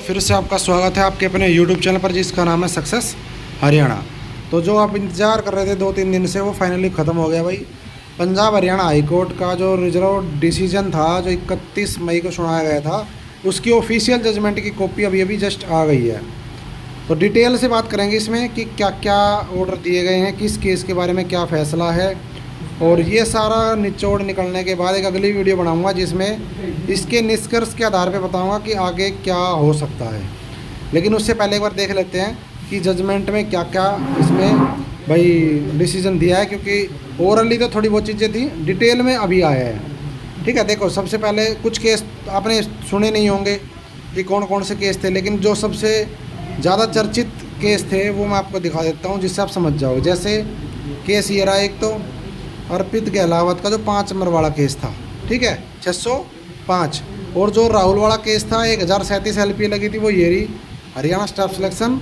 फिर से आपका स्वागत है आपके अपने YouTube चैनल पर जिसका नाम है सक्सेस हरियाणा। तो जो आप इंतज़ार कर रहे थे 2-3 दिन से वो फाइनली ख़त्म हो गया भाई। पंजाब हरियाणा हाई कोर्ट का जो रिजर्व डिसीजन था जो 31 मई को सुनाया गया था, उसकी ऑफिशियल जजमेंट की कॉपी अभी अभी जस्ट आ गई है। तो डिटेल से बात करेंगे इसमें कि क्या क्या ऑर्डर दिए गए हैं, किस केस के बारे में क्या फ़ैसला है, और ये सारा निचोड़ निकलने के बाद एक अगली वीडियो बनाऊंगा जिसमें इसके निष्कर्ष के आधार पे बताऊंगा कि आगे क्या हो सकता है। लेकिन उससे पहले एक बार देख लेते हैं कि जजमेंट में क्या क्या इसमें भाई डिसीजन दिया है, क्योंकि ओरली तो थोड़ी बहुत चीज़ें थी, डिटेल में अभी आया है। ठीक है, देखो सबसे पहले कुछ केस आपने सुने नहीं होंगे कि कौन कौन से केस थे, लेकिन जो सबसे ज़्यादा चर्चित केस थे वो मैं आपको दिखा देता हूँ जिससे आप समझ जाओगे। जैसे केस ये रहा एक तो अर्पित गहलावत का जो 5 नंबर वाला केस था, ठीक है 605, और जो राहुल वाला केस था 1037 LPA लगी थी, वो ये रही Haryana staff selection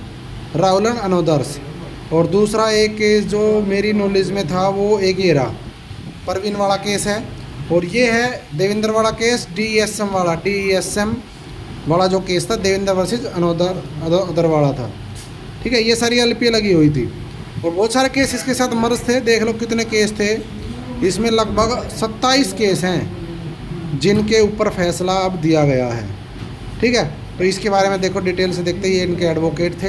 Rahul and others. और दूसरा एक केस जो मेरी नॉलेज में था वो एक ये रहा परवीन वाला केस है, और ये है देवेंद्र वाला केस DESM वाला जो केस था, देवेंद्र वर्सेस अदर वाला था। ठीक है, ये सारी LPA लगी हुई थी और बहुत सारे केस इसके साथ मर्ज थे। देख लो कितने केस थे इसमें, लगभग 27 केस हैं जिनके ऊपर फैसला अब दिया गया है। ठीक है, तो इसके बारे में देखो डिटेल से देखते, ये इनके एडवोकेट थे।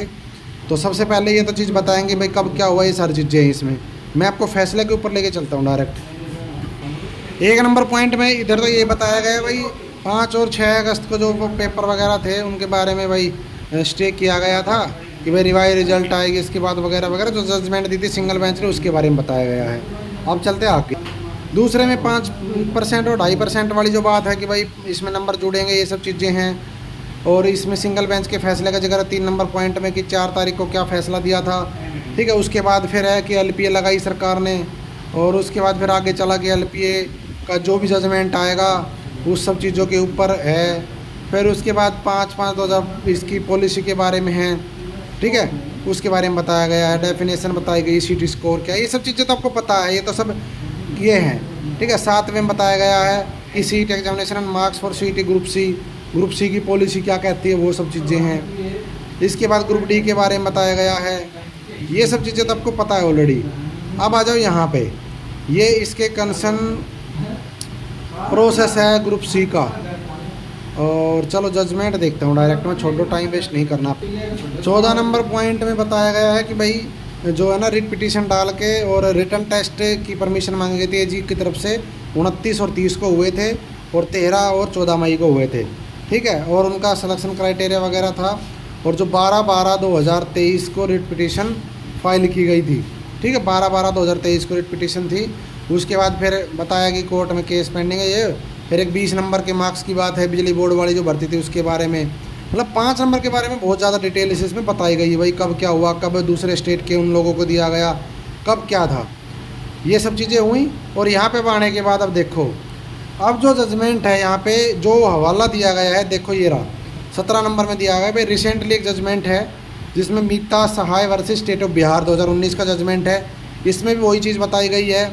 तो सबसे पहले ये तो चीज़ बताएंगे भाई कब क्या हुआ, ये सारी चीज़ें हैं इसमें। मैं आपको फैसले के ऊपर लेके चलता हूँ डायरेक्ट। 1 नंबर पॉइंट में इधर तो ये बताया गया भाई 5 और 6 अगस्त को जो पेपर वगैरह थे उनके बारे में भाई स्टे किया गया था कि भाई रिवाइज रिजल्ट आएगी इसके बाद वगैरह वगैरह, जो जजमेंट दी थी सिंगल बेंच ने उसके बारे में बताया गया है। अब चलते हैं आगे। दूसरे में 5% और 2.5% वाली जो बात है कि भाई इसमें नंबर जुड़ेंगे, ये सब चीज़ें हैं। और इसमें सिंगल बेंच के फैसले का जिक्र है 3 नंबर पॉइंट में कि 4 तारीख को क्या फ़ैसला दिया था। ठीक है, उसके बाद फिर है कि LPA लगाई सरकार ने, और उसके बाद फिर आगे चला कि LPA का जो भी जजमेंट आएगा उस सब चीज़ों के ऊपर है। फिर उसके बाद 5/5/2020 की पॉलिसी के बारे में है। ठीक है, उसके बारे में बताया गया है, डेफिनेशन बताई गई, सीटी स्कोर क्या, ये सब चीज़ें तो आपको पता है, ये तो सब ये हैं। ठीक है, 7वें में बताया गया है कि seat examination and marks for सीटी ग्रुप सी की पॉलिसी क्या कहती है, वो सब चीज़ें हैं। इसके बाद ग्रुप D के बारे में बताया गया है। ये सब चीज़ें तो आपको पता है ऑलरेडी। अब आ जाओ यहाँ पे, ये इसके कंसर्न प्रोसेस है ग्रुप C का। और चलो जजमेंट देखता हूँ डायरेक्ट में, छोड़ो टाइम वेस्ट नहीं करना। 14 नंबर पॉइंट में बताया गया है कि भाई जो है ना रिट पिटीशन डाल के और रिटर्न टेस्ट की परमिशन मांगी गई थी AG की तरफ से 29 और 30 को हुए थे, और 13 और 14 मई को हुए थे। ठीक है, और उनका सिलेक्शन क्राइटेरिया वगैरह था, और जो 12/12/2023 को रिट पिटीशन फाइल की गई थी। ठीक है, 12/12/2023 को रिट पिटीशन थी। उसके बाद फिर बताया कि कोर्ट में केस पेंडिंग है ये। फिर एक 20 नंबर के मार्क्स की बात है, बिजली बोर्ड वाली जो भर्ती थी उसके बारे में। मतलब 5 नंबर के बारे में बहुत ज़्यादा डिटेल इसमें बताई गई है भाई, कब क्या हुआ, कब दूसरे स्टेट के उन लोगों को दिया गया, कब क्या था, ये सब चीज़ें हुई। और यहाँ पे आने के बाद अब देखो, अब जो जजमेंट है यहाँ पे जो हवाला दिया गया है, देखो ये रहा 17 नंबर में दिया गया है भाई। रिसेंटली एक जजमेंट है जिसमें मीता सहाय वर्सेस स्टेट ऑफ बिहार 2019 का जजमेंट है। इसमें भी वही चीज़ बताई गई है,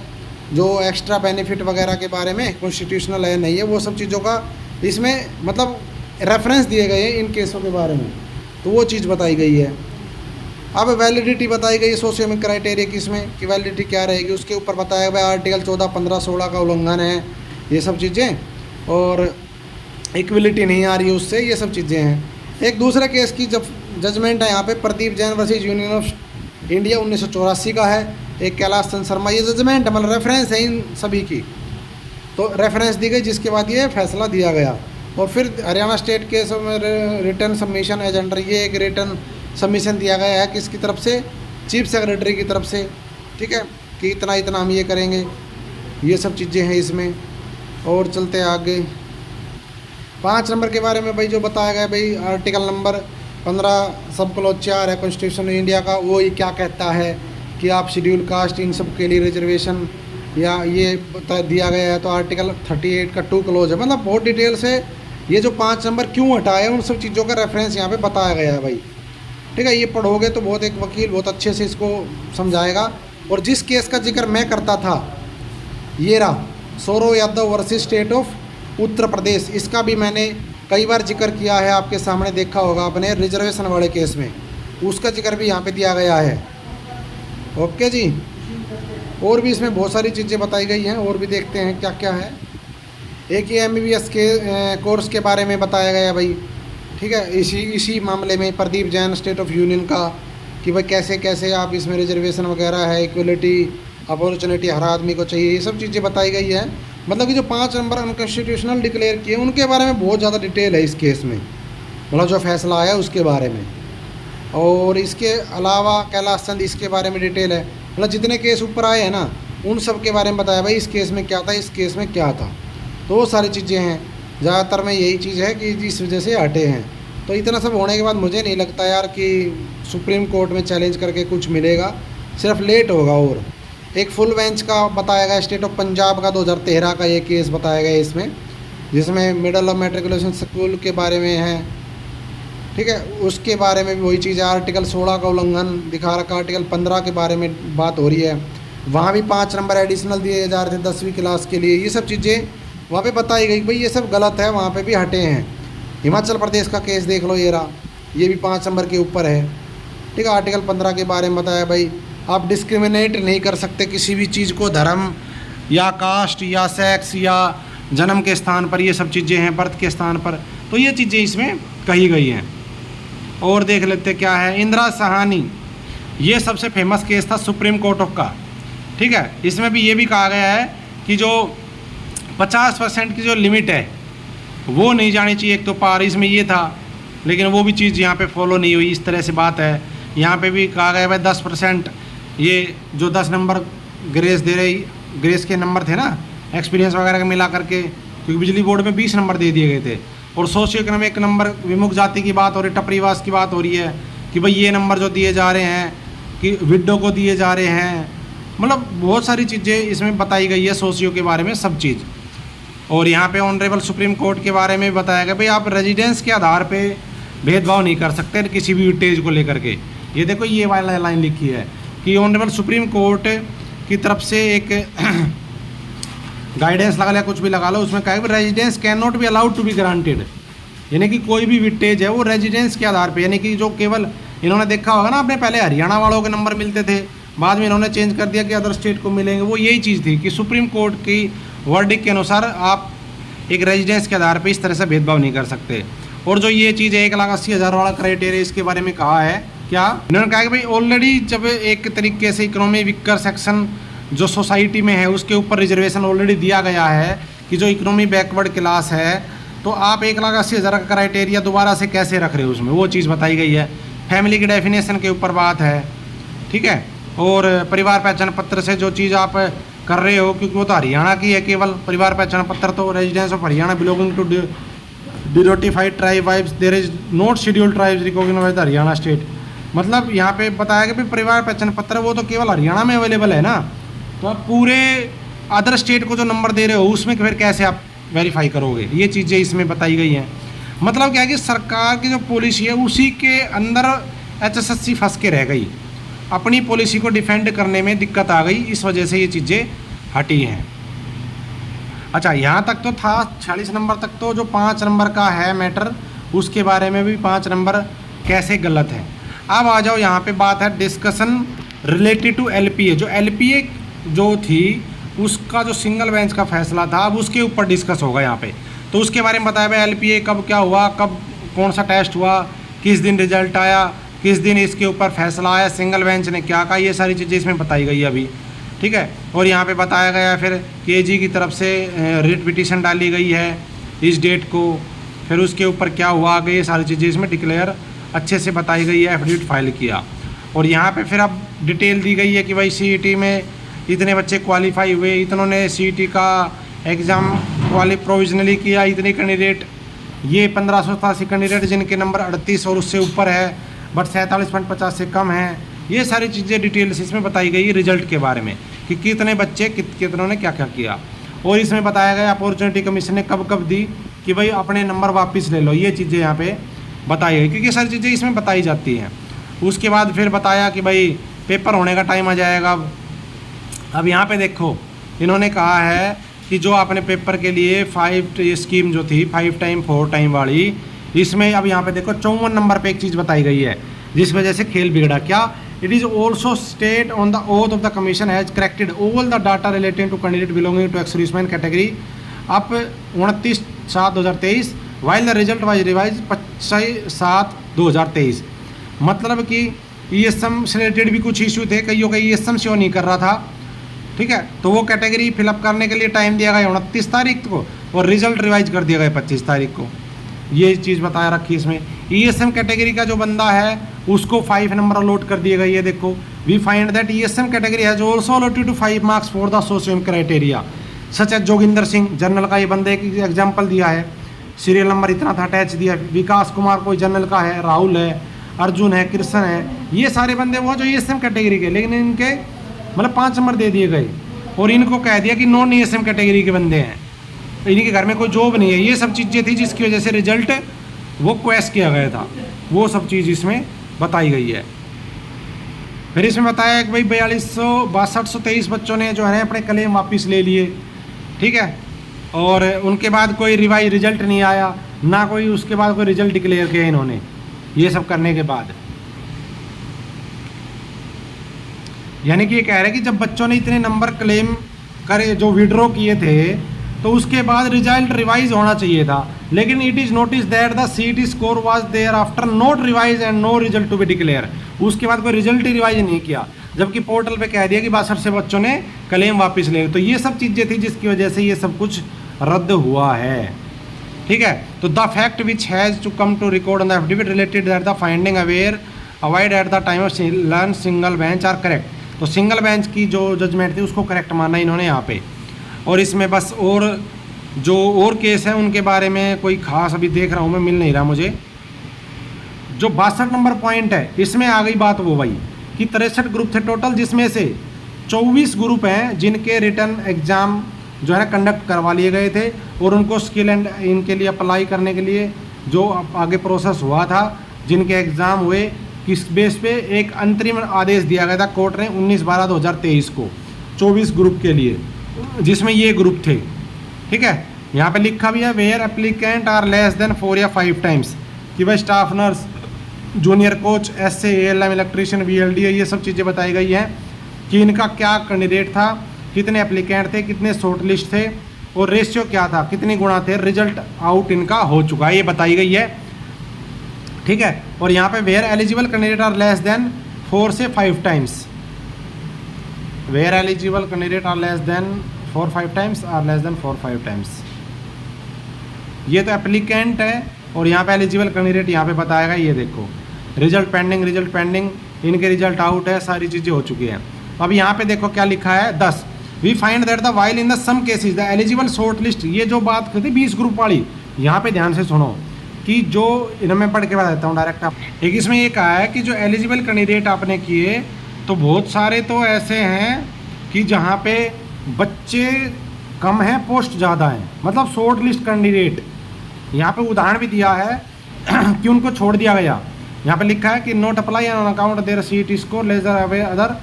जो एक्स्ट्रा बेनिफिट वगैरह के बारे में कॉन्स्टिट्यूशनल है नहीं है, वो सब चीज़ों का इसमें मतलब रेफरेंस दिए गए हैं इन केसों के बारे में, तो वो चीज़ बताई गई है। अब वैलिडिटी बताई गई है सोशियोमिक क्राइटेरिया की, इसमें कि वैलिडिटी क्या रहेगी उसके ऊपर बताया गया। आर्टिकल 14, 15, 16 का उल्लंघन है, ये सब चीज़ें, और इक्वलिटी नहीं आ रही है उससे, ये सब चीज़ें हैं। एक दूसरे केस की जब जजमेंट है यहाँ पे Pradeep Jain versus union of India 1984 का है, एक कैलाश चंद्र शर्मा, ये जजमेंट मतलब रेफरेंस है इन सभी की, तो रेफरेंस दी गई जिसके बाद ये फैसला दिया गया। और फिर हरियाणा स्टेट केस में रिटर्न सबमिशन एजेंडर, ये एक रिटर्न सबमिशन दिया गया है किसकी तरफ से, चीफ सेक्रेटरी की तरफ से। ठीक है, कि इतना इतना हम ये करेंगे, ये सब चीज़ें हैं इसमें। और चलते आगे 5 नंबर के बारे में भाई जो बताया गया भाई, आर्टिकल नंबर 15 सब क्लॉज 4 है कॉन्स्टिट्यूशन इंडिया का, वो ये क्या कहता है कि आप शेड्यूल कास्ट इन सब के लिए रिजर्वेशन या ये दिया गया है। तो आर्टिकल 38 का 2 क्लोज है, मतलब बहुत डिटेल से ये जो 5 नंबर क्यों हटाए उन सब चीज़ों का रेफरेंस यहाँ पे बताया गया है भाई। ठीक है, ये पढ़ोगे तो बहुत, एक वकील बहुत अच्छे से इसको समझाएगा। और जिस केस का जिक्र मैं करता था ये रहा Saurav Yadav versus state of Uttar Pradesh, इसका भी मैंने कई बार जिक्र किया है, आपके सामने देखा होगा आपने रिजर्वेशन वाले केस में, उसका जिक्र भी यहाँ पे दिया गया है। ओके जी। और भी इसमें बहुत सारी चीज़ें बताई गई हैं, और भी देखते हैं क्या क्या है। एक ये MBBS के कोर्स के बारे में बताया गया भाई, ठीक है। इसी मामले में Pradeep Jain state of union का, कि भाई कैसे कैसे आप इसमें रिजर्वेशन वगैरह है, इक्वलिटी अपॉर्चुनिटी हर आदमी को चाहिए, ये सब चीज़ें बताई गई है। मतलब कि जो 5 नंबर अनकॉन्स्टिट्यूशनल डिक्लेयर किए उनके बारे में बहुत ज़्यादा डिटेल है इस केस में, मतलब जो फैसला आया उसके बारे में। और इसके अलावा कैलाश चंद, इसके बारे में डिटेल है। मतलब जितने केस ऊपर आए हैं ना, उन सब के बारे में बताया भाई, इस केस में क्या था, इस केस में क्या था। तो वो सारी चीज़ें हैं, ज़्यादातर में यही चीज़ है कि जिस वजह से हटे हैं। तो इतना सब होने के बाद मुझे नहीं लगता यार कि सुप्रीम कोर्ट में चैलेंज करके कुछ मिलेगा, सिर्फ लेट होगा। और एक फुल बेंच का बताया गया, स्टेट ऑफ पंजाब का 2013 का ये केस बताया गया इसमें, जिसमें मिडल ऑफ मेट्रिकुलेशन स्कूल के बारे में है, ठीक है। उसके बारे में भी वही चीज़ है, आर्टिकल 16 का उल्लंघन दिखा रखा, आर्टिकल 15 के बारे में बात हो रही है। वहाँ भी 5 नंबर एडिशनल दिए जा रहे थे 10वीं क्लास के लिए, ये सब चीज़ें वहाँ पे बताई गई भाई, ये सब गलत है, वहाँ पे भी हटे हैं। हिमाचल प्रदेश का केस देख लो, ये रहा, ये भी 5 नंबर के ऊपर है, ठीक है। आर्टिकल 15 के बारे में बताया भाई, आप डिस्क्रिमिनेट नहीं कर सकते किसी भी चीज़ को, धर्म या कास्ट या सेक्स या जन्म के स्थान पर, ये सब चीज़ें हैं, बर्थ के स्थान पर। तो ये चीज़ें इसमें कही गई हैं। और देख लेते क्या है, इंदिरा साहनी, ये सबसे फेमस केस था सुप्रीम कोर्ट ऑफ का, ठीक है। इसमें भी ये भी कहा गया है कि जो 50% की जो लिमिट है वो नहीं जानी चाहिए, एक तो पार, इसमें ये था, लेकिन वो भी चीज़ यहाँ पे फॉलो नहीं हुई, इस तरह से बात है। यहाँ पे भी कहा गया भाई 10%, ये जो 10 नंबर ग्रेस दे रही, ग्रेस के नंबर थे ना एक्सपीरियंस वगैरह का मिला करके, क्योंकि बिजली बोर्ड में 20 नंबर दे दिए गए थे। और सोशियो इकोनॉमिक नंबर, विमुख जाति की बात हो रही, टपरीवास की बात हो रही है कि भाई ये नंबर जो दिए जा रहे हैं कि विडो को दिए जा रहे हैं, मतलब बहुत सारी चीज़ें इसमें बताई गई है सोशियो के बारे में सब चीज़। और यहाँ पे ऑनरेबल सुप्रीम कोर्ट के बारे में बताया गया भाई, आप रेजिडेंस के आधार पे भेदभाव नहीं कर सकते किसी भी विटेज को लेकर के। ये देखो ये वाला लाइन लिखी है कि ऑनरेबल सुप्रीम कोर्ट की तरफ से एक गाइडेंस लगा लिया, कुछ भी लगा लो, उसमें कहा है residence can not be allowed to be granted, यानी कि कोई भी विटेज है वो रेजिडेंस के आधार पे, यानी कि जो केवल इन्होंने देखा होगा ना, आपने पहले हरियाणा वालों के नंबर मिलते थे, बाद में इन्होंने चेंज कर दिया कि अदर स्टेट को मिलेंगे, वो यही चीज़ थी कि सुप्रीम कोर्ट की वर्डिक के अनुसार आप एक रेजिडेंस के आधार पे इस तरह से भेदभाव नहीं कर सकते। और जो ये चीज़ है 1,80,000 वाला क्राइटेरिया, इसके बारे में कहा है क्या, इन्होंने कहा कि भाई ऑलरेडी जब एक तरीके से इकोनॉमी वीकर सेक्शन जो सोसाइटी में है उसके ऊपर रिजर्वेशन ऑलरेडी दिया गया है कि जो इकोनॉमी बैकवर्ड क्लास है, तो आप 1,80,000 का क्राइटेरिया दोबारा से कैसे रख रहे हो, उसमें वो चीज़ बताई गई है। फैमिली की डेफिनेशन के ऊपर बात है, ठीक है। और परिवार पहचान पत्र से जो चीज़ आप कर रहे हो, क्योंकि वो तो हरियाणा की है केवल परिवार पहचान पत्र, तो residence of Haryana belonging to denotified tribe vibes there is not scheduled tribes recognised by the Haryana state. मतलब यहाँ पे बताया कि परिवार पहचान पत्र वो तो केवल हरियाणा में अवेलेबल है ना, तो आप पूरे अदर स्टेट को जो नंबर दे रहे हो उसमें फिर कैसे आप वेरीफाई करोगे, ये चीज़ें इसमें बताई गई हैं। मतलब क्या है कि सरकार की जो पॉलिसी है उसी के अंदर HSSC फंस के रह गई, अपनी पॉलिसी को डिफेंड करने में दिक्कत आ गई, इस वजह से ये चीज़ें हटी हैं। अच्छा, यहाँ तक तो था 46 नंबर तक, तो जो 5 नंबर का है मैटर, उसके बारे में भी 5 नंबर कैसे गलत है। अब आ जाओ यहाँ पे बात है डिस्कशन रिलेटेड टू LPA। जो LPA जो थी उसका जो सिंगल बेंच का फैसला था, अब उसके ऊपर डिस्कस होगा यहाँ पे। तो उसके बारे में बताया भाई LPA कब क्या हुआ, कब कौन सा टेस्ट हुआ, किस दिन रिजल्ट आया, किस दिन इसके ऊपर फैसला आया, सिंगल बेंच ने क्या कहा, ये सारी चीज़ें इसमें बताई गई है अभी, ठीक है। और यहाँ पे बताया गया है फिर KG की तरफ से रिट पिटीशन डाली गई है इस डेट को, फिर उसके ऊपर क्या हुआ आगे, ये सारी चीज़ें इसमें डिक्लेयर अच्छे से बताई गई है, एफिडेविट फाइल किया। और यहाँ पे फिर अब डिटेल दी गई है कि भाई CET में इतने बच्चे क्वालिफाई हुए, इतनों ने CET का एग्ज़ाम प्रोविजनली किया, इतने कैंडिडेट, ये 1587 कैंडिडेट जिनके नंबर 38 और उससे ऊपर है, बट 47.50 से कम है। ये सारी चीज़ें डिटेल्स इसमें बताई गई रिजल्ट के बारे में कि कितने बच्चे कितनों ने क्या क्या किया। और इसमें बताया गया अपॉर्चुनिटी कमीशन ने कब कब दी कि भाई अपने नंबर वापस ले लो, ये चीज़ें यहाँ पे बताई गई, क्योंकि सारी चीज़ें इसमें बताई जाती हैं। उसके बाद फिर बताया कि भाई पेपर होने का टाइम आ जाएगा। अब यहाँ पे देखो इन्होंने कहा है कि जो आपने पेपर के लिए 5 स्कीम जो थी 5 टाइम 4 टाइम वाली, इसमें अब यहाँ पे देखो 54 नंबर पे एक चीज़ बताई गई है जिस वजह से खेल बिगड़ा। क्या? It is also state on the oath of the commission has corrected all the data related to candidate belonging to ex serviceman category up 29/7/2023 while the result wise revise 25/7/2023। मतलब कि ESM से रिलेटेड भी कुछ इशू थे, कईयों का ESM show नहीं कर रहा था, ठीक है, तो वो कैटेगरी फिलअप करने के लिए टाइम दिया गया 29 तारीख को और रिजल्ट रिवाइज कर दिया गया 25 तारीख को। ये चीज़ बताया रखी इसमें। ESM कैटेगरी का जो बंदा है उसको 5 नंबर अलॉट कर दिए गए। ये देखो, we find that ESM category has also allotted to 5 marks for the socio criteria such as Joginder Singh, general का ये बंदे एक एग्जाम्पल दिया है, सीरियल नंबर इतना था अटैच दिया। विकास कुमार कोई जनरल का है, राहुल है, अर्जुन है, कृष्ण है, ये सारे बंदे वो जो ESM कैटेगरी के, लेकिन इनके मतलब 5 नंबर दे दिए गए और इनको कह दिया कि नॉन ESM कैटेगरी के बंदे हैं, इनके घर में कोई जॉब नहीं है। ये सब चीज़ें थी जिसकी वजह से रिजल्ट वो क्वेश्चन किया गया था, वो सब चीज़ इसमें बताई गई है। फिर इसमें बताया कि भाई 42,62,23 बच्चों ने जो है अपने क्लेम वापस ले लिए, ठीक है, और उनके बाद कोई रिवाइज रिजल्ट नहीं आया, ना कोई उसके बाद कोई रिजल्ट डिक्लेयर किया इन्होंने। ये सब करने के बाद यानी कि ये कह रहे हैं कि जब बच्चों ने इतने नंबर क्लेम करे जो विड्रॉ किए थे तो उसके बाद रिजल्ट रिवाइज होना चाहिए था, लेकिन it is notice that the CET score was there after not revise and no result to be declare. उसके बाद कोई रिजल्ट ही रिवाइज नहीं किया, जबकि पोर्टल पे कह दिया कि 62 से बच्चों ने क्लेम वापस ले। तो ये सब चीज़ें थी जिसकी वजह से ये सब कुछ रद्द हुआ है, ठीक है। तो the fact which has to come to record on the affidavit related that the finding aware avoid at the time of learn single bench are correct. तो सिंगल बेंच की जो जजमेंट थी उसको करेक्ट माना इन्होंने यहाँ पे। और इसमें बस और जो और केस है उनके बारे में कोई खास अभी देख रहा हूँ मैं, मिल नहीं रहा मुझे। जो 62 नंबर पॉइंट है इसमें आ गई बात वो भाई कि 63 ग्रुप थे टोटल, जिसमें से 24 ग्रुप हैं जिनके रिटर्न एग्ज़ाम जो है कंडक्ट करवा लिए गए थे और उनको स्किल एंड इनके लिए अप्लाई करने के लिए जो आगे प्रोसेस हुआ था, जिनके एग्ज़ाम हुए, किस बेस पे एक अंतरिम आदेश दिया गया था कोर्ट ने 19/12/2023 को 24 ग्रुप के लिए, जिसमें ये ग्रुप थे, ठीक है। यहाँ पे लिखा भी है where applicant are less than 4 या 5 टाइम्स कि भाई staff nurse, junior coach, SA, ALM, electrician, VLD, ये सब चीज़ें बताई गई हैं कि इनका क्या कैंडिडेट था, कितने एप्लीकेंट थे, कितने शॉर्ट लिस्ट थे और रेशियो क्या था, कितने गुणा थे, रिजल्ट आउट इनका हो चुका है, ये बताई गई है, ठीक है। और यहाँ पे where eligible candidate are less than 4 से 5 times, where eligible candidate are less than 4-5 times are less than 4-5 times. ये तो एप्लीकेंट है और यहाँ पे एलिजिबल कैंडिडेट यहाँ पे बताएगा। ये देखो रिजल्ट पेंडिंग, इनके रिजल्ट आउट है, सारी चीज़ें हो चुकी हैं। अब यहाँ पे देखो क्या लिखा है 10, we find that the while in the some cases the eligible short list. ये जो बात करती 20 ग्रुप वाली, यहाँ पे ध्यान से सुनो कि जो इन्हें मैं पढ़ के बता देता हूँ डायरेक्ट। आप एक इसमें ये कहा है कि जो एलिजिबल कैंडिडेट आपने किए तो बहुत सारे तो ऐसे हैं कि जहाँ पे बच्चे कम हैं, पोस्ट ज़्यादा हैं, मतलब शॉर्ट लिस्ट कैंडिडेट। यहाँ पे उदाहरण भी दिया है कि उनको छोड़ दिया गया। यहाँ पे लिखा है कि not apply on account their CET score lesser away other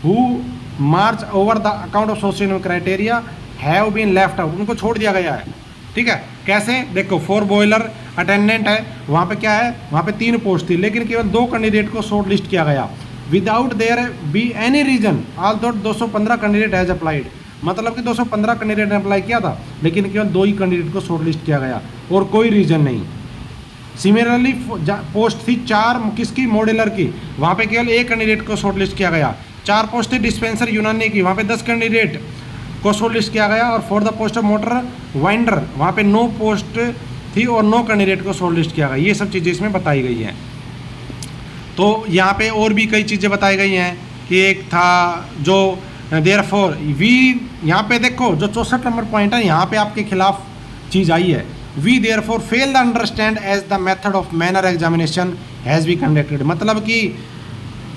who march over the account of social criteria have been left out, उनको छोड़ दिया गया है, ठीक है। कैसे? देखो 4 बॉयलर अटेंडेंट है, वहाँ पे क्या है, वहाँ पे 3 पोस्ट थी, लेकिन केवल 2 कैंडिडेट को शॉर्ट लिस्ट किया गया without their be any reason although 215 candidate has applied. मतलब कि 215 कैंडिडेट ने अप्लाई किया था, लेकिन केवल 2 ही कैंडिडेट को शॉर्ट लिस्ट किया गया और कोई रीज़न नहीं। सिमिलरली पोस्ट थी 4 किसकी, मॉड्यूलर की, वहाँ पे केवल 1 कैंडिडेट को शॉर्ट लिस्ट किया गया। 4 पोस्ट थी डिस्पेंसर यूनानी की, वहाँ पे 10 कैंडिडेट को शॉर्ट लिस्ट किया गया। और for the post of motor winder वहाँ पे 9 पोस्ट थी और 9 कैंडिडेट को शॉर्ट लिस्ट किया गया। ये सब चीज़ें इसमें बताई गई हैं। तो यहाँ पे और भी कई चीज़ें बताई गई हैं कि एक था जो देयरफॉर वी, यहाँ पे देखो जो 64 नंबर पॉइंट है यहाँ पे आपके खिलाफ चीज़ आई है, we therefore fail the understand as the method of manner examination has be conducted. मतलब कि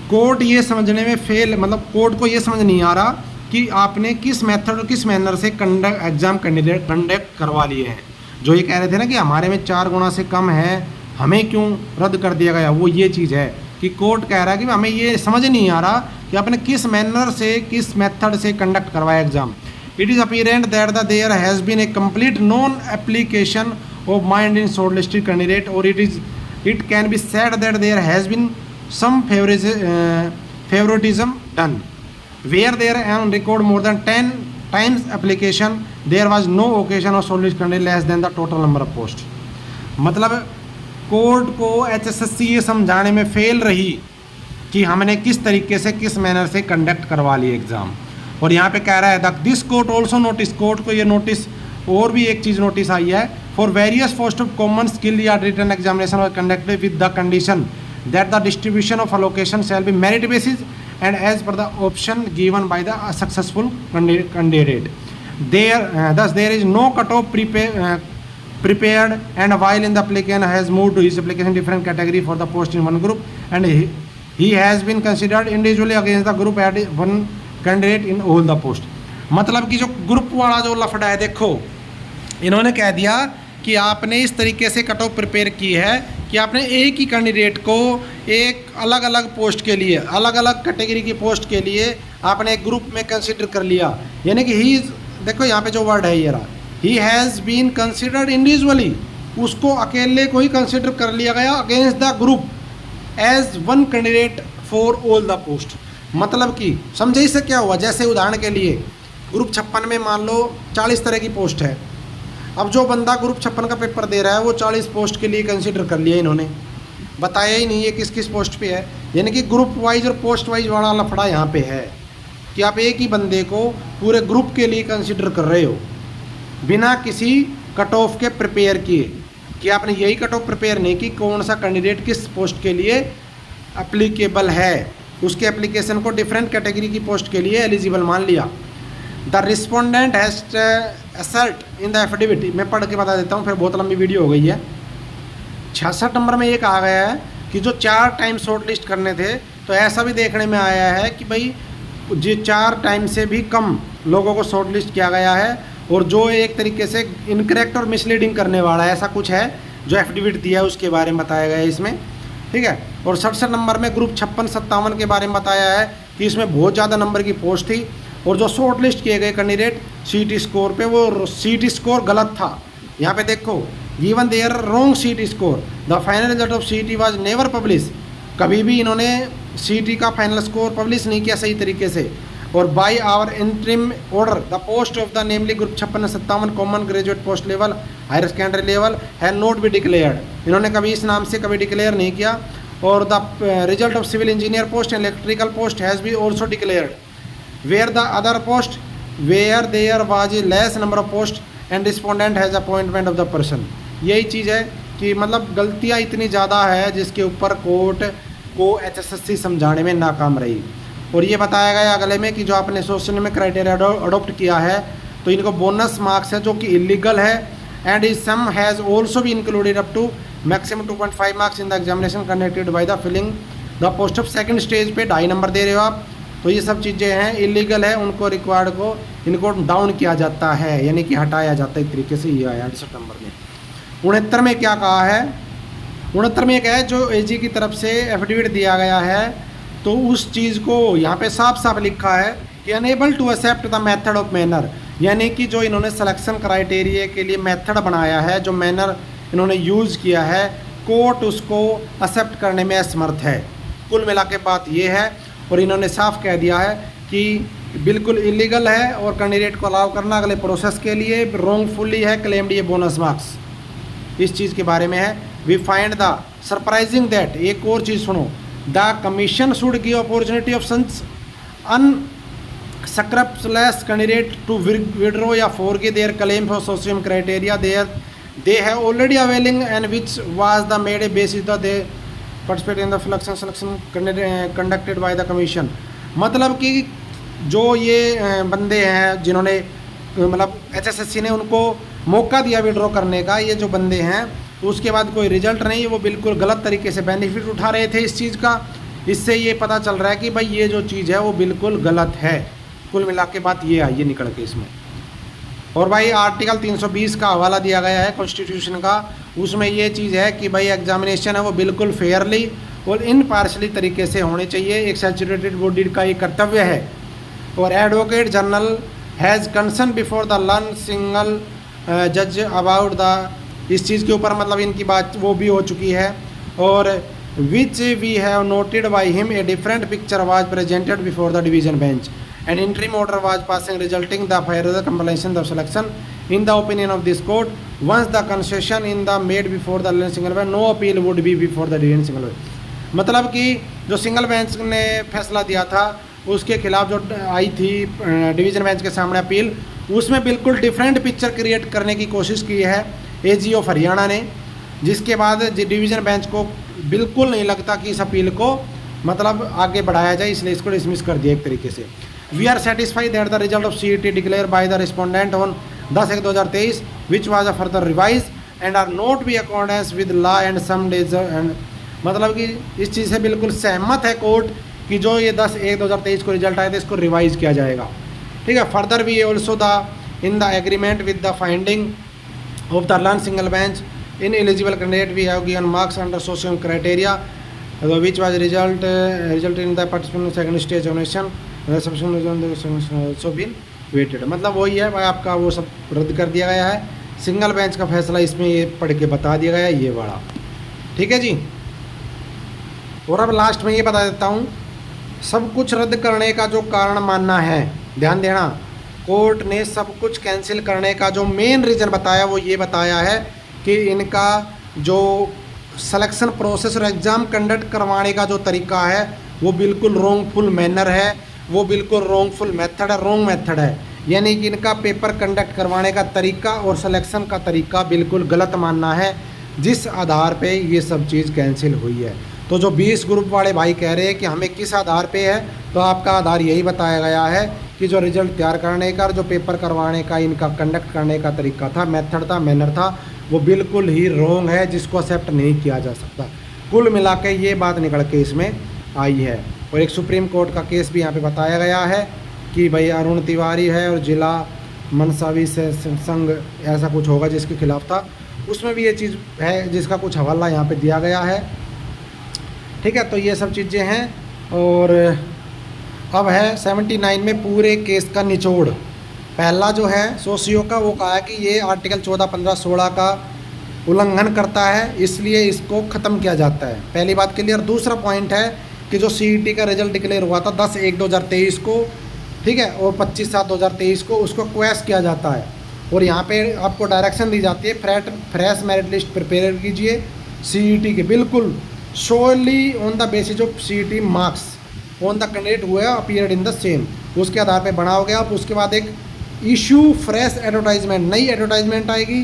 कोर्ट ये समझने में फेल, मतलब कोर्ट को ये समझ नहीं आ रहा कि आपने किस मेथड और किस मैनर से एग्ज़ाम कैंडिडेट कंडक्ट करवा लिए हैं। जो ये कह रहे थे ना कि हमारे में 4 गुना से कम है, हमें क्यों रद्द कर दिया गया, वो ये चीज़ है कि कोर्ट कह रहा है कि हमें ये समझ नहीं आ रहा कि आपने किस मैनर से, किस मेथड से कंडक्ट करवाया exam. It is apparent that the there has been a complete non application of mind in short listed candidate और it can be said that there has been some favoritism done where there on record more than 10 times application there was no occasion of shortlist candidate less than the total number of post। मतलब court को HSSC ये समझाने में fail रही कि हमने किस तरीके से किस मैनर से कंडक्ट करवा ली एग्ज़ाम। और यहाँ पे कह रहा है this court also notice, court को ये नोटिस और भी एक चीज़ नोटिस आई है for various post of common skill या रिटन एग्जामिनेशन और conducted with the condition that the distribution of allocation shall be merit basis and as per the option given by the successful candidate. Thus there is no cutoff prepared and while in the applicant has moved to his application different category for the post in one group and he has been considered individually against the group at one candidate in all the post। मतलब कि जो group वाला जो लफड़ा है, देखो इन्होंने कह दिया कि आपने इस तरीके से कट ऑफ प्रिपेयर की है कि आपने एक ही कैंडिडेट को एक अलग अलग पोस्ट के लिए, अलग अलग कैटेगरी की पोस्ट के लिए आपने एक ग्रुप में कंसिडर कर लिया। यानी कि ही, देखो यहाँ पे जो वर्ड है ये रहा, he has been considered individually, उसको अकेले को ही कंसिडर कर लिया गया against the group as one candidate for all the post. मतलब कि समझे इससे क्या हुआ, जैसे उदाहरण के लिए ग्रुप 56 में मान लो 40 तरह की पोस्ट है। अब जो बंदा ग्रुप 56 का पेपर दे रहा है वो 40 पोस्ट के लिए कंसिडर कर लिया, इन्होंने बताया ही नहीं है किस किस पोस्ट पे है। यानी कि ग्रुप वाइज और पोस्ट वाइज वाला लफड़ा यहाँ पे है कि आप एक ही बंदे को पूरे ग्रुप के लिए कंसिडर कर रहे हो बिना किसी कट ऑफ के प्रिपेयर किए, कि आपने यही कट ऑफ प्रिपेयर नहीं कि कौन सा कैंडिडेट किस पोस्ट के लिए अप्लीकेबल है, उसके एप्लीकेशन को डिफरेंट कैटेगरी की पोस्ट के लिए एलिजिबल मान लिया। The respondent has assert in the affidavit, मैं पढ़ के बता देता हूँ फिर बहुत लंबी वीडियो हो गई है। 66 नंबर में ये कहा गया है कि जो 4 टाइम शॉर्ट लिस्ट करने थे, तो ऐसा भी देखने में आया है कि भाई जो 4 टाइम से भी कम लोगों को शॉर्ट लिस्ट किया गया है और जो एक तरीके से इनकरेक्ट और मिसलीडिंग करने वाला है, ऐसा कुछ है जो एफिडेविट दिया है उसके बारे में बताया गया है इसमें, ठीक है। और 67 नंबर में ग्रुप 56-57 के बारे में बताया है कि इसमें बहुत ज़्यादा नंबर की पोस्ट थी और जो शॉर्ट लिस्ट किए गए कैंडिडेट सीटी स्कोर पे, वो सीटी स्कोर गलत था। यहाँ पे देखो गिवन देयर रॉन्ग सीटी score, the final result of सीटी वाज नेवर पब्लिश, कभी भी इन्होंने सीटी का फाइनल स्कोर पब्लिश नहीं किया सही तरीके से। और by our interim order the post of the namely group 56-57 common graduate post level higher secondary level है नॉट बी डिक्लेयर्ड, इन्होंने कभी इस नाम से कभी डिक्लेयर नहीं किया। और the result of civil engineer post and electrical post has be also declared where the other post where there was a less number of post and respondent has appointment of the person। यही चीज़ है कि मतलब गलतियाँ इतनी ज़्यादा है जिसके ऊपर कोर्ट को HSSC समझाने में नाकाम रही। और ये बताया गया अगले में कि जो आपने सोशल में क्राइटेरिया अडोप्ट किया है तो इनको बोनस मार्क्स है जो कि इलीगल है and is some has also भी included up to maximum 2.5 marks in the examination conducted by the filling the post of second stage पे 2.5 नंबर दे रहे हो आप, तो ये सब चीज़ें हैं इलीगल है, उनको रिक्वायर्ड को इनको डाउन किया जाता है, यानी कि हटाया जाता है एक तरीके से। ये आया 68 नंबर में। 69 में क्या कहा है, 69 में एक है जो AG की तरफ से एफिडेविट दिया गया है, तो उस चीज़ को यहाँ पे साफ साफ लिखा है कि unable to accept the method of manner, यानी कि जो इन्होंने सिलेक्शन क्राइटेरिया के लिए मेथड बनाया है, जो मैनर इन्होंने यूज़ किया है, कोर्ट उसको एक्सेप्ट करने में असमर्थ है। कुल मिला के बात ये है और इन्होंने साफ कह दिया है कि बिल्कुल इलीगल है और कैंडिडेट को अलाउ करना अगले प्रोसेस के लिए रॉन्गफुली है, क्लेम्ड ये बोनस मार्क्स इस चीज़ के बारे में है। We find the surprising that, एक और चीज़ सुनो, the commission should give opportunity of such unscrupulous candidate to withdraw या forgo their claim for socio criteria they have already availing and which was the made a basis that they participate in the selection conducted by the commission। मतलब कि जो ये बंदे हैं जिन्होंने मतलब HSSC ने उनको मौका दिया विड्रॉ करने का, ये जो बंदे हैं उसके बाद कोई रिजल्ट नहीं, वो बिल्कुल गलत तरीके से बेनिफिट उठा रहे थे इस चीज़ का। इससे ये पता चल रहा है कि भाई ये जो चीज़ है वो बिल्कुल गलत है। कुल मिला के बात ये आई है निकल के इसमें। और भाई आर्टिकल 320 का हवाला दिया गया है कॉन्स्टिट्यूशन का, उसमें ये चीज़ है कि भाई एग्जामिनेशन है वो बिल्कुल फेयरली और इनपार्शली तरीके से होने चाहिए, एक सैचुरेटेड बॉडी का ये कर्तव्य है। और advocate general has concern before the learn single जज अबाउट द, इस चीज़ के ऊपर मतलब इनकी बात वो भी हो चुकी है। और which we have noted by him a different picture was presented before the division bench and interim order was passing resulting the fire completion the selection in the opinion of this court once the concession in the made before the learn single bench no appeal would be before the division single bench. मतलब कि जो single bench ने फैसला दिया था उसके खिलाफ जो आई थी डिवीज़न बेंच के सामने अपील, उसमें बिल्कुल डिफरेंट पिक्चर क्रिएट करने की कोशिश की है एजी ऑफ हरियाणा ने, जिसके बाद डिवीज़न बेंच को बिल्कुल नहीं लगता कि इस अपील को मतलब आगे बढ़ाया जाए, इसलिए इसको डिसमिस कर दिया एक तरीके से। We are satisfied that the result of CET declare by the respondent on 10/1/2023 which was a further revise and are not be accordance with law and some days and, मतलब कि इस चीज़ से बिल्कुल सहमत है कोर्ट कि जो ये 10/1/2023 को रिजल्ट आया था इसको रिवाइज किया जाएगा। ठीक है। Further we also the in the agreement with the finding of the learn single bench in eligible candidate we have given marks under socio criteria which was result in the participant second stage ऑनरेशन so been weighted. मतलब वही है भाई, आपका वो सब रद्द कर दिया गया है, सिंगल बेंच का फैसला इसमें ये पढ़ के बता दिया गया है ये वाला। ठीक है जी। और अब लास्ट में ये बता देता हूँ, सब कुछ रद्द करने का जो कारण मानना है, ध्यान देना, कोर्ट ने सब कुछ कैंसिल करने का जो मेन रीज़न बताया वो ये बताया है कि इनका जो सिलेक्शन प्रोसेस और एग्ज़ाम कंडक्ट करवाने का जो तरीका है वो बिल्कुल रोंगफुल मैनर है, वो बिल्कुल रोंगफुल मेथड है, रोंग मेथड है। यानी कि इनका पेपर कंडक्ट करवाने का तरीका और सिलेक्शन का तरीका बिल्कुल गलत मानना है, जिस आधार पे ये सब चीज़ कैंसिल हुई है। तो जो 20 ग्रुप वाले भाई कह रहे हैं कि हमें किस आधार पे है, तो आपका आधार यही बताया गया है कि जो रिजल्ट तैयार करने का, जो पेपर करवाने का इनका कंडक्ट करने का तरीका था, मेथड था, मैनर था, वो बिल्कुल ही रॉन्ग है, जिसको एक्सेप्ट नहीं किया जा सकता। कुल मिला के ये बात निकल के इसमें आई है। और एक सुप्रीम कोर्ट का केस भी यहाँ पे बताया गया है कि भाई अरुण तिवारी है और जिला मनसावी से संघ ऐसा कुछ होगा जिसके खिलाफ था, उसमें भी ये चीज़ है जिसका कुछ हवाला यहाँ पे दिया गया है। ठीक है। तो ये सब चीज़ें हैं। और अब है 79 में पूरे केस का निचोड़। पहला जो है सोशियो का, वो कहा है कि ये आर्टिकल 14, 15, 16 का उल्लंघन करता है, इसलिए इसको ख़त्म किया जाता है। पहली बात क्लियर। दूसरा पॉइंट है कि जो CET का रिजल्ट डिक्लेयर हुआ था 10/1/2023 को, ठीक है, और 25/7/2023 को, उसको क्वेश किया जाता है। और यहाँ पे आपको डायरेक्शन दी जाती है, फ्रेश मेरिट लिस्ट प्रिपेयर कीजिए CET के, बिल्कुल solely on the basis of CET marks on the candidate who have appeared in the same, उसके आधार पे बनाओगे आप। उसके बाद एक इशू फ्रेश एडवर्टाइजमेंट, नई एडवर्टाइजमेंट आएगी,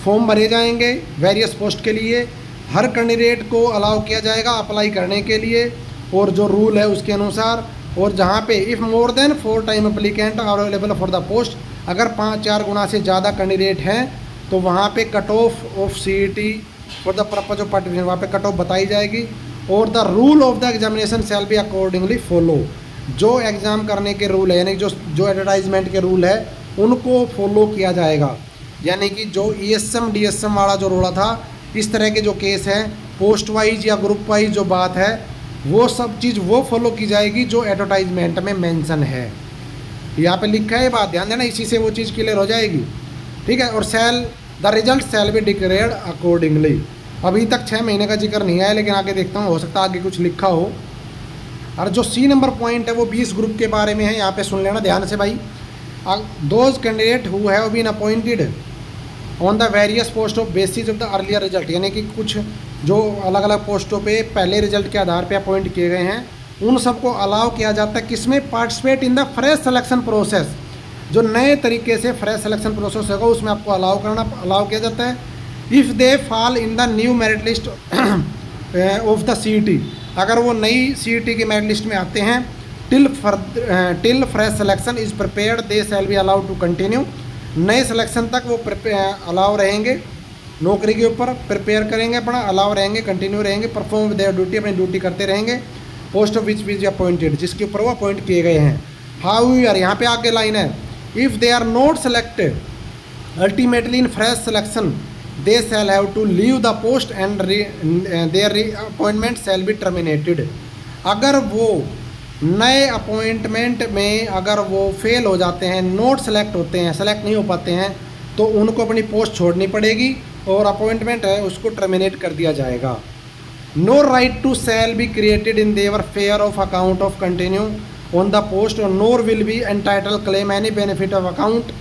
फॉर्म भरे जाएंगे वेरियस पोस्ट के लिए, हर कैंडिडेट को अलाउ किया जाएगा अप्लाई करने के लिए और जो रूल है उसके अनुसार। और जहाँ पे if more than 4 time applicant are available for the post, अगर 5-4 गुना से ज़्यादा कैंडिडेट हैं तो वहाँ पे cut off CET for the purpose of participation, वहाँ पे कट ऑफ बताई जाएगी। और the rule of the examination shall be accordingly follow, जो एग्ज़ाम करने के रूल है यानी जो एडवर्टाइजमेंट के रूल है उनको फॉलो किया जाएगा। यानी कि जो ESM DSM वाला जो रोड़ा था, इस तरह के जो केस हैं पोस्ट वाइज या ग्रुप वाइज जो बात है वो सब चीज़ वो फॉलो की जाएगी जो एडवर्टाइजमेंट में मेंशन है। यहाँ पे लिखा है, बात ध्यान देना, इसी से वो चीज़ क्लियर हो जाएगी। ठीक है। और the result shall be declared accordingly. अभी तक 6 महीने का जिक्र नहीं आया, लेकिन आगे देखता हूँ, हो सकता है आगे कुछ लिखा हो। और जो C नंबर पॉइंट है वो 20 ग्रुप के बारे में है, यहाँ पे सुन लेना ध्यान से भाई। Those candidate who have been appointed on the various post of basis of the earlier result, यानी कि कुछ जो अलग अलग पोस्टों पे पहले रिजल्ट के आधार पे अपॉइंट किए गए हैं, उन सबको अलाउ किया जाता है किसमें, participate in the fresh selection process. जो नए तरीके से फ्रेश सिलेक्शन प्रोसेस होगा उसमें आपको अलाउ किया जाता है। If they fall in the new merit list of the CET, अगर वो नई CET की मेरिट लिस्ट में आते हैं, till fresh selection is prepared they shall be allowed to continue, नए सिलेक्शन तक वो अलाउ रहेंगे, नौकरी के ऊपर प्रिपेयर करेंगे अपना, अलाउ रहेंगे, कंटिन्यू रहेंगे, परफॉर्म देयर ड्यूटी, अपनी ड्यूटी करते रहेंगे, पोस्ट ऑफ विच अपॉइंटेड, जिसके ऊपर वो अपॉइंट किए गए हैं। हाउ यार यहाँ पे आगे लाइन है, if they are not selected ultimately in fresh selection they shall have to leave the post and their appointment shall be terminated. अगर वो नए अपॉइंटमेंट में अगर वो फेल हो जाते हैं, नोट सेलेक्ट होते हैं, सेलेक्ट नहीं हो पाते हैं, तो उनको अपनी पोस्ट छोड़नी पड़ेगी और अपॉइंटमेंट है उसको टर्मिनेट कर दिया जाएगा। No right to shall be created in their fair of account of continue on the post और nor will be entitle claim any benefit of account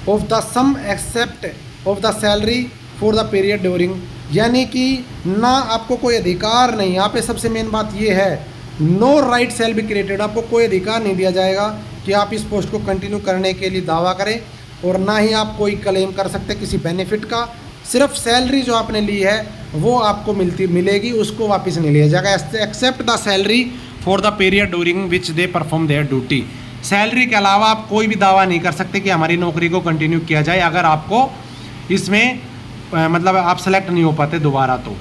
of the sum except of the salary for the period during. यानी कि ना आपको कोई अधिकार नहीं, यहाँ पे सबसे मेन बात ये है, no right shall be created, आपको कोई अधिकार नहीं दिया जाएगा कि आप इस पोस्ट को कंटिन्यू करने के लिए दावा करें, और ना ही आप कोई क्लेम कर सकते किसी बेनिफिट का। सिर्फ सैलरी जो आपने ली है वो आपको मिलेगी, उसको वापस नहीं लिया जाएगा। Except the salary for the period during which they perform their duty. Salary के अलावा आप कोई भी दावा नहीं कर सकते कि हमारी नौकरी को कंटिन्यू किया जाए अगर आपको इसमें मतलब आप सेलेक्ट नहीं हो पाते दोबारा तो।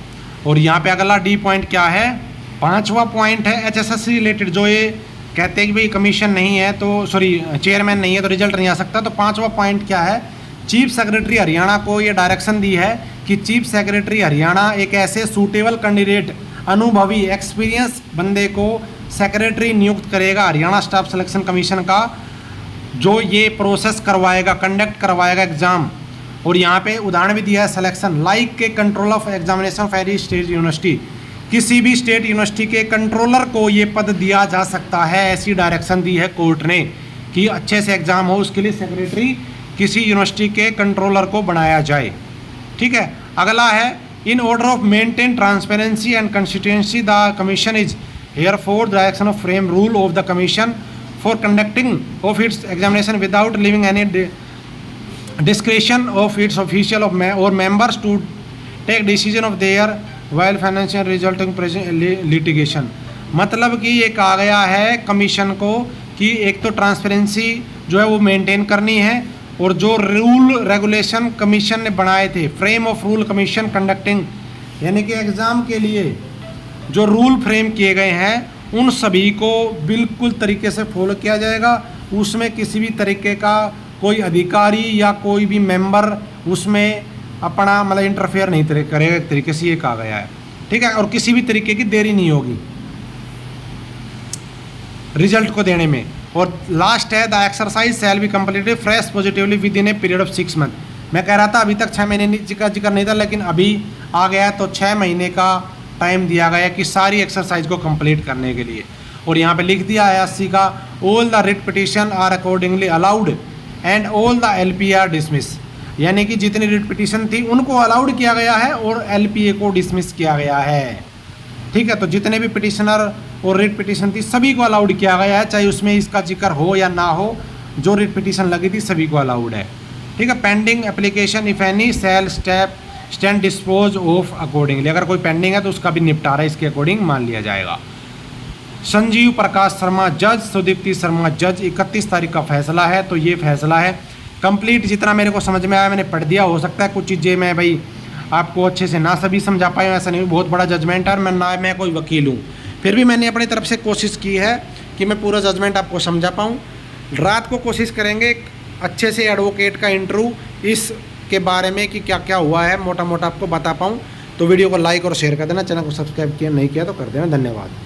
और यहाँ पे अगला डी पॉइंट क्या है, 5वां पॉइंट है HSS रिलेटेड, जो ये कहते हैं कि भाई कमीशन नहीं है तो चेयरमैन नहीं है तो रिजल्ट नहीं आ सकता। तो 5वां पॉइंट क्या है, चीफ सेक्रेटरी हरियाणा को ये डायरेक्शन दी है कि चीफ सेक्रेटरी हरियाणा एक ऐसे सूटेबल कैंडिडेट, अनुभवी एक्सपीरियंस बंदे को सेक्रेटरी नियुक्त करेगा हरियाणा स्टाफ सिलेक्शन कमीशन का, जो ये प्रोसेस करवाएगा, कंडक्ट करवाएगा एग्ज़ाम। और यहाँ पे उदाहरण भी दिया है, सिलेक्शन लाइक के control of examination of any state university, किसी भी स्टेट यूनिवर्सिटी के कंट्रोलर को ये पद दिया जा सकता है। ऐसी डायरेक्शन दी है कोर्ट ने कि अच्छे से एग्ज़ाम हो, उसके लिए सेक्रेटरी किसी यूनिवर्सिटी के कंट्रोलर को बनाया जाए। ठीक है, अगला है in order of maintain transparency and constituency the commission is here for direction of frame rule of the commission for conducting of its examination without leaving any discretion of its official or members to take decision of their while financial resulting litigation। मतलब कि ये कहा गया है commission को कि एक तो ट्रांसपेरेंसी जो है वो मेंटेन करनी है, और जो रूल रेगुलेशन कमीशन ने बनाए थे, frame of rule commission conducting, यानी कि एग्ज़ाम के लिए जो रूल फ्रेम किए गए हैं उन सभी को बिल्कुल तरीके से फॉलो किया जाएगा। उसमें किसी भी तरीके का कोई अधिकारी या कोई भी मेंबर उसमें अपना मतलब इंटरफेयर नहीं करेगा, एक तरीके से ये कहा गया है। ठीक है, और किसी भी तरीके की देरी नहीं होगी रिजल्ट को देने में। और लास्ट है the exercise shall be completed fresh positively with in a period of 6 month. मैं कह रहा था अभी तक 6 महीने का जिक्र नहीं था, लेकिन अभी आ गया है तो 6 महीने का टाइम दिया गया कि सारी एक्सरसाइज को कंप्लीट करने के लिए। और यहाँ पे लिख दिया है 80 का, all the writ petition are accordingly allowed and all the LPA are dismiss. यानी कि जितनी रिट पिटिशन थी उनको अलाउड किया गया है और LPA को डिसमिस किया गया है। ठीक है, तो जितने भी पिटिशनर और रिट पिटिशन थी सभी को अलाउड किया गया है, चाहे उसमें इसका जिक्र हो या ना हो, जो रिट पिटिशन लगी थी सभी को अलाउड है। ठीक है, pending application if any shall stand dispose of accordingly, अगर कोई पेंडिंग है तो उसका भी निपटारा इसके अकॉर्डिंग मान लिया जाएगा। संजीव प्रकाश शर्मा जज, सुदीप्ति शर्मा जज, 31 तारीख का फैसला है। तो ये फैसला है कंप्लीट, जितना मेरे को समझ में आया मैंने पढ़ दिया। हो सकता है कुछ चीज़ें मैं भाई आपको अच्छे से ना सभी समझा पाए, ऐसा नहीं, बहुत बड़ा जजमेंट है और मैं कोई वकील हूँ, फिर भी मैंने अपनी तरफ से कोशिश की है कि मैं पूरा जजमेंट आपको समझा पाऊँ। रात को कोशिश करेंगे अच्छे से एडवोकेट का इंटरव्यू इस के बारे में कि क्या क्या हुआ है मोटा मोटा आपको बता पाऊँ। तो वीडियो को लाइक और शेयर कर देना, चैनल को सब्सक्राइब किया नहीं किया तो कर देना। धन्यवाद।